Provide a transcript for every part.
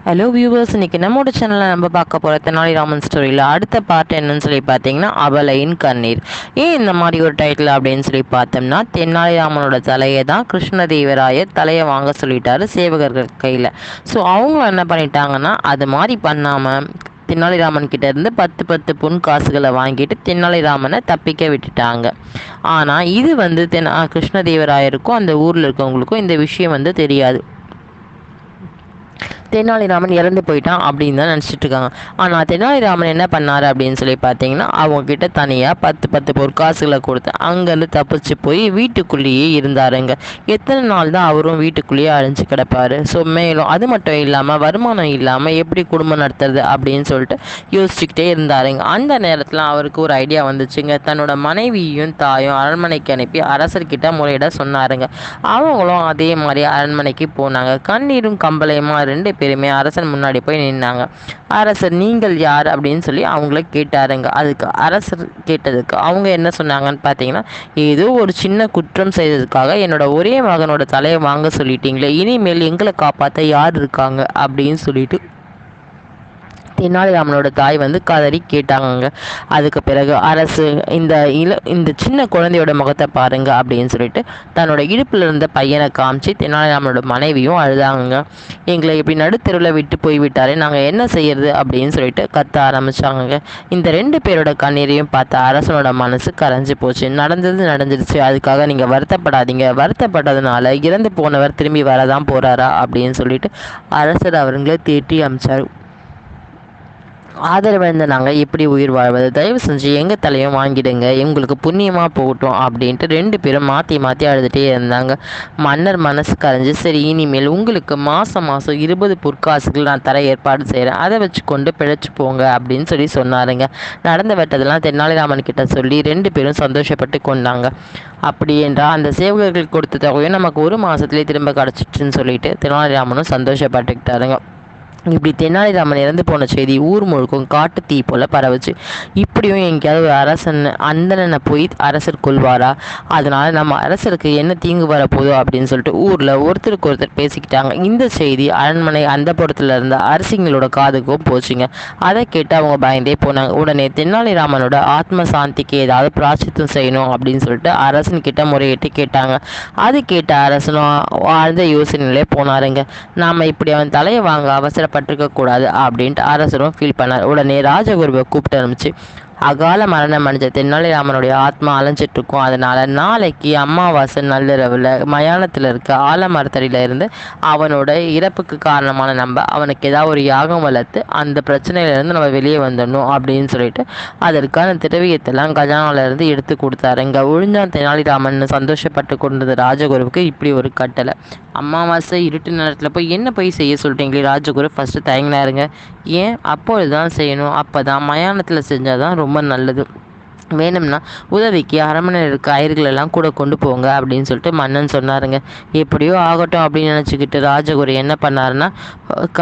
Hello viewers, இன்னைக்கு நம்மளோட சேனலில் நம்ம பார்க்க போகிற தெனாலிராமன் ஸ்டோரியில் அடுத்த பார்ட் என்னன்னு சொல்லி பார்த்தீங்கன்னா அபலையின் கண்ணீர். ஏன் இந்த மாதிரி ஒரு டைட்டில் அப்படின்னு சொல்லி பார்த்தோம்னா, தெனாலிராமனோட தலையை தான் கிருஷ்ணதேவராயர் தலையை வாங்க சொல்லிட்டாரு சேவகர்கள் கையில். ஸோ அவங்க என்ன பண்ணிட்டாங்கன்னா, அது மாதிரி பண்ணாமல் தெனாலிராமன் கிட்ட இருந்து 10 பொன் காசுகளை வாங்கிட்டு தெனாலிராமனை தப்பிக்க விட்டுட்டாங்க. ஆனால் இது வந்து கிருஷ்ணதேவராயருக்கும் அந்த ஊரில் இருக்கவங்களுக்கும் இந்த விஷயம் தெரியாது. தெனாலிராமன் இறந்து போயிட்டான் அப்படின்னு தான் நினச்சிட்டு இருக்காங்க. ஆனால் தெனாலிராமன் என்ன பண்ணார் அப்படின்னு சொல்லி பார்த்தீங்கன்னா, அவங்கக்கிட்ட தனியாக 10 பொற்காசுகளை கொடுத்து அங்கேருந்து தப்பிச்சு போய் வீட்டுக்குள்ளேயே இருந்தாருங்க. எத்தனை நாள் தான் அவரும் வீட்டுக்குள்ளேயே அழிஞ்சு கிடப்பார். ஸோ மேலும் அது மட்டும் இல்லாமல் வருமானம் இல்லாமல் எப்படி குடும்பம் நடத்துறது அப்படின்னு சொல்லிட்டு யோசிச்சுக்கிட்டே இருந்தாருங்க. அந்த நேரத்தில் அவருக்கு ஒரு ஐடியா வந்துச்சுங்க. தன்னோட மனைவியும் தாயும் அரண்மனைக்கு அனுப்பி அரசர்கிட்ட முறையிட சொன்னாருங்க. அவங்களும் அதே மாதிரி அரண்மனைக்கு போனாங்க. கண்ணீரும் கம்பளையுமா 2 பேருமே அரசன் முன்னாடி போய் நின்னாங்க. அரசர், நீங்கள் யார் அப்படின்னு சொல்லி அவங்கள கேட்டாருங்க. அதுக்கு அரசர் கேட்டதுக்கு அவங்க என்ன சொன்னாங்கன்னு பார்த்தீங்கன்னா, ஏதோ ஒரு சின்ன குற்றம் செய்ததுக்காக என்னோட ஒரே மகனோட தலையை வாங்க சொல்லிட்டீங்களே, இனிமேல் எங்களை காப்பாற்ற யார் இருக்காங்க அப்படின்னு சொல்லிட்டு தெனாலிராமனோட தாய் கதறி கேட்டாங்க. அதுக்கு பிறகு அரசு இந்த சின்ன குழந்தையோட முகத்தை பாருங்க அப்படின்னு சொல்லிட்டு தன்னோட இடுப்புல இருந்த பையனை காமிச்சு தெனாலிராமனோட மனைவியும் அழுதாங்க. எங்களை இப்படி நடுத்தெருவில் விட்டு போய்விட்டாரே, நாங்கள் என்ன செய்யறது அப்படின்னு சொல்லிட்டு கத்த ஆரம்பிச்சாங்க. இந்த 2 பேரோட கண்ணீரையும் பார்த்த அரசனோட மனசு கரைஞ்சு போச்சு. நடந்துருச்சு, அதுக்காக நீங்கள் வருத்தப்படாதீங்க. வருத்தப்பட்டதுனால இறந்து போனவர் திரும்பி வரதான் போறாரா அப்படின்னு சொல்லிட்டு அரசர் அவங்கள தேற்றி அமிச்சார். ஆதரவிழந்த நாங்கள் எப்படி உயிர் வாழ்வது, தயவு செஞ்சு எங்கள் தலையும் வாங்கிடுங்க, எங்களுக்கு புண்ணியமாக போகட்டும் அப்படின்ட்டு 2 பேரும் மாற்றி அழுதுகிட்டே இருந்தாங்க. மன்னர் மனசு கரைஞ்சி, சரி இனிமேல் உங்களுக்கு மாதம் 20 பொற்காசுகள் நான் தர ஏற்பாடு செய்கிறேன், அதை வச்சு கொண்டு பிழைச்சி போங்க அப்படின்னு சொன்னாருங்க. நடந்து விட்டதெல்லாம் தெனாலிராமன் கிட்ட சொல்லி 2 பேரும் சந்தோஷப்பட்டு கொண்டாங்க. அப்படி என்றால் அந்த சேவகர்கள் கொடுத்த தொகையும் நமக்கு 1 மாதத்துலேயே திரும்ப கிடச்சிட்டுன்னு சொல்லிட்டு தெனாலிராமனும் சந்தோஷப்பட்டுக்கிட்டாருங்க. இப்படி தெனாலிராமன் இறந்து போன செய்தி ஊர் முழுக்கும் காட்டு தீ போல பரவுச்சு. இப்படியும் எங்கேயாவது ஒரு அரசன் அந்தணனை போய் அரசர் கொள்வாரா, அதனால நம்ம அரசருக்கு என்ன தீங்கு வரப்போதோ அப்படின்னு சொல்லிட்டு ஊரில் ஒருத்தருக்கு ஒருத்தர் பேசிக்கிட்டாங்க. இந்த செய்தி அரண்மனை அந்த புறத்துல இருந்த அரசிங்களோட காதுக்கும் போச்சுங்க. அதை கேட்டு அவங்க பயந்தே போனாங்க. உடனே தெனாலிராமனோட ஆத்ம சாந்திக்கு ஏதாவது பிராச்சித்தம் செய்யணும் அப்படின்னு சொல்லிட்டு அரசன் கிட்ட முறையிட்டு கேட்டாங்க. அது கேட்ட அரசனும் ஆழ்ந்த யோசனையிலே போனாருங்க. நாம இப்படி அவன் தலையை வாங்க அவசரப்பட்டிருக்க கூடாது அப்படின்ட்டு அரசரும் ஃபீல் பண்ணார். உடனே ராஜகுருவை கூப்பிட்டு அனுப்பிச்சு, அகால மரணம் அடைஞ்ச தெனாலிராமனுடைய ஆத்மா அலைஞ்சிட்டு இருக்கும், அதனால நாளைக்கு அமாவாசை நள்ளிரவில் மயானத்தில் இருக்க ஆலமரத்தடியில் இருந்து அவனோட இறப்புக்கு காரணமான நம்ம அவனுக்கு ஏதாவது ஒரு யாகம் வளர்த்து அந்த பிரச்சனையிலேருந்து நம்ம வெளியே வந்துடணும் அப்படின்னு சொல்லிட்டு அதற்கான திரவியத்தெல்லாம் கஜானாவிலேருந்து எடுத்து கொடுத்தாருங்க. ஒழிஞ்சான் தெனாலிராமன் சந்தோஷப்பட்டு கொண்டது ராஜகுருவுக்கு இப்படி ஒரு கட்டளை. அமாவாசை இருட்டு நேரத்தில் போய் என்ன போய் செய்ய சொல்லிட்டீங்களே, ராஜகுரு ஃபஸ்ட்டு தயங்கினாருங்க. ஏன், அப்பொழுது தான் செய்யணும், அப்போ தான் மயானத்தில் செஞ்சால் தான் ரொம்ப நல்லது. வேணும்னா உதவிக்கு அரண்மனையில் இருக்க கயிறுகளெல்லாம் கூட கொண்டு போங்க அப்படின்னு சொல்லிட்டு மன்னன் சொன்னாருங்க. எப்படியோ ஆகட்டும் அப்படின்னு நினச்சிக்கிட்டு ராஜகுரு என்ன பண்ணாருன்னா,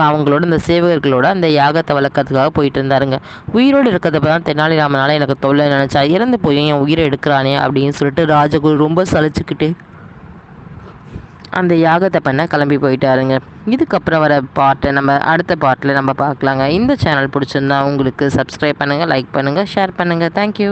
அவங்களோட இந்த சேவகர்களோட அந்த யாகத்தை வளர்க்கறதுக்காக போயிட்டு இருந்தாருங்க. உயிரோடு இருக்கிறத தான் தெனாலிராமனால எனக்கு தொல்லை நினச்சா, இறந்து போய் என் உயிரை எடுக்கிறானே அப்படின்னு சொல்லிட்டு ராஜகுரு ரொம்ப சலிச்சுக்கிட்டு அந்த யாகத்தை பண்ண கிளம்பி போயிட்டாருங்க. இதுக்கப்புறம் வர பாட்டை நம்ம அடுத்த பாட்டில் நம்ம பார்க்கலாங்க. இந்த சேனல் பிடிச்சிருந்தா உங்களுக்கு சப்ஸ்கிரைப் பண்ணுங்கள், லைக் பண்ணுங்கள், ஷேர் பண்ணுங்கள். தேங்க்யூ.